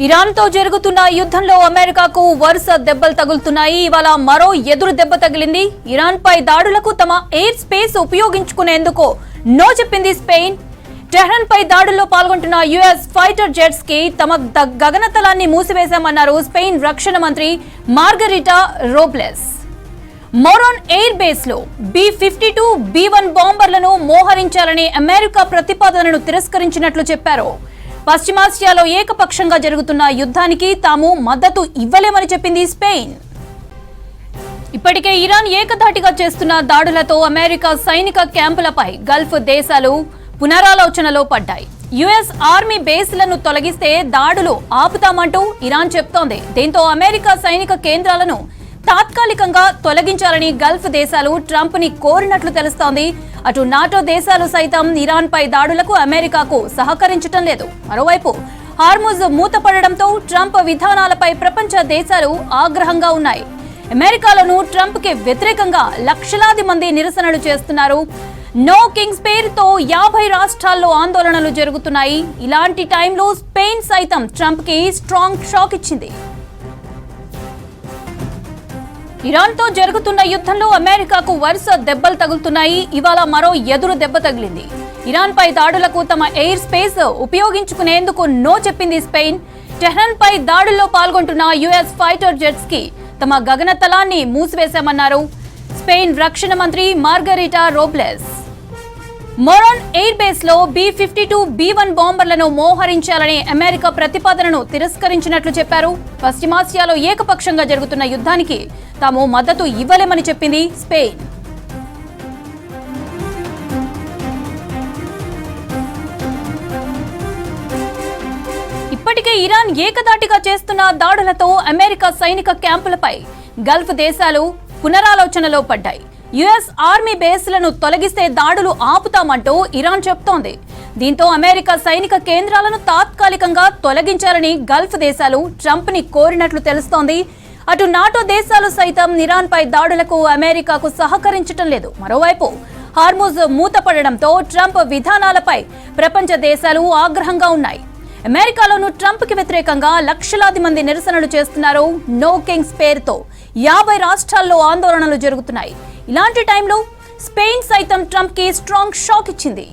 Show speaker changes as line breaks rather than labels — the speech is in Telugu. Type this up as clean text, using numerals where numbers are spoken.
ఇరాన్తో జరుగుతున్న యుద్ధంలో అమెరికాకు వరుస దెబ్బలు తగులుతున్నాయి. ఇవాళ మరో ఎదురు దెబ్బ తగిలింది. ఇరాన్పై దాడులకు తమ ఎయిర్ స్పేస్ ఉపయోగించుకునేందుకు నో చెప్పింది స్పెయిన్. టెహ్రాన్పై దాడుల్లో పాల్గొంటున్న యుఎస్ ఫైటర్ జెట్స్ కి తమ గగనతలాన్ని మూసివేశామన్నారు స్పెయిన్ రక్షణ మంత్రి మార్గరిటా రోబ్లెస్. మోరాన్ ఎయిర్ బేస్ లో B-52 B-1 బాంబర్లను మోహరించాలని అమెరికా ప్రతిపాదనను తిరస్కరించినట్లు చెప్పారు. పశ్చిమాసియాలో ఏకపక్షంగా జరుగుతున్న యుద్ధానికి తాము మద్దతు ఇవ్వలేమని చెప్పింది స్పెయిన్. ఇప్పటికే ఇరాన్ ఏకధాటిగా చేస్తున్న దాడులతో అమెరికా సైనిక క్యాంపులపై గల్ఫ్ దేశాలు పునరాలోచనలో పడ్డాయి. యుఎస్ ఆర్మీ బేస్లను తొలగిస్తే దాడులు ఆపుతామంటూ ఇరాన్ చెప్తోంది. దీంతో అమెరికా సైనిక కేంద్రాలను తాత్కాలికంగా తొలగించాలని గల్ఫ్ దేశాలు ట్రంప్ ని కోరినట్లు తెలుస్తోంది. అటు నాటో దేశాలు సైతం ఇరాన్ పై దాడులకు అమెరికాకు సహకరించడం లేదు. మరోవైపు హార్ముజ్ మూతపడడంతో ట్రంప్ విధానాలపై ప్రపంచ దేశాలు ఆగ్రహంగా ఉన్నాయి. అమెరికాలోనూ ట్రంప్ కి వ్యతిరేకంగా లక్షలాది మంది నిరసనలు చేస్తున్నారు. నో కింగ్స్ పేరుతో 50 రాష్ట్రాల్లో ఆందోళనలు జరుగుతున్నాయి. ఇలాంటి టైంలో స్పెయిన్ సైతం ట్రంప్ కి స్ట్రాంగ్ షాక్ ఇచ్చింది. ఇరాన్తో జరుగుతున్న యుద్ధంలో అమెరికాకు వరుస దెబ్బలు తగులుతున్నాయి. ఇవాళ మరో ఎదురు దెబ్బ తగిలింది. ఇరాన్ పై దాడులకు తమ ఎయిర్ స్పేస్ ఉపయోగించుకునేందుకు నో చెప్పింది స్పెయిన్. టెహ్రాన్ పై దాడుల్లో పాల్గొంటున్న యుఎస్ ఫైటర్ జెట్స్ కి తమ గగనతలాన్ని మూసివేశామన్నారు స్పెయిన్ రక్షణ మంత్రి మార్గరిటా రోబ్లెస్. మోరాన్ ఎయిర్ బేస్ లో B-52 B-1 బాంబర్లను మోహరించాలని అమెరికా ప్రతిపాదనను తిరస్కరించినట్లు చెప్పారు. పశ్చిమాసియాలో ఏకపక్షంగా జరుగుతున్న యుద్ధానికి తాము మద్దతు ఇవ్వలేమని చెప్పింది స్పెయిన్. ఇప్పటికే ఇరాన్ ఏకధాటిగా చేస్తున్న దాడులతో అమెరికా సైనిక క్యాంపులపై గల్ఫ్ దేశాలు పునరాలోచనలో పడ్డాయి. యుఎస్ ఆర్మీ బేస్లను తొలగిస్తే దాడులు ఆపుతామంటూ ఇరాన్ చెప్తోంది. దీంతో అమెరికా సైనిక కేంద్రాలను తాత్కాలికంగా తొలగించాలని గల్ఫ్ దేశాలు ట్రంప్ ని కోరినట్లు తెలుస్తోంది. అటు నాటో దేశాలు సైతం ఇరాన్ పై దాడులకు అమెరికాకు సహకరించడం లేదు. మరోవైపు హార్ముజ్ మూతపడడంతో ట్రంప్ విధానాలపై ప్రపంచ దేశాలు ఆగ్రహంగా ఉన్నాయి. అమెరికాలోనూ ట్రంప్ కి వ్యతిరేకంగా లక్షలాది మంది నిరసనలు చేస్తున్నారు. నో కింగ్స్ పేరుతో 50 రాష్ట్రాల్లో ఆందోళనలు జరుగుతున్నాయి. ఇలాంటి టైంలో స్పెయిన్ సైతం ట్రంప్ కి స్ట్రాంగ్ షాక్ ఇచ్చింది.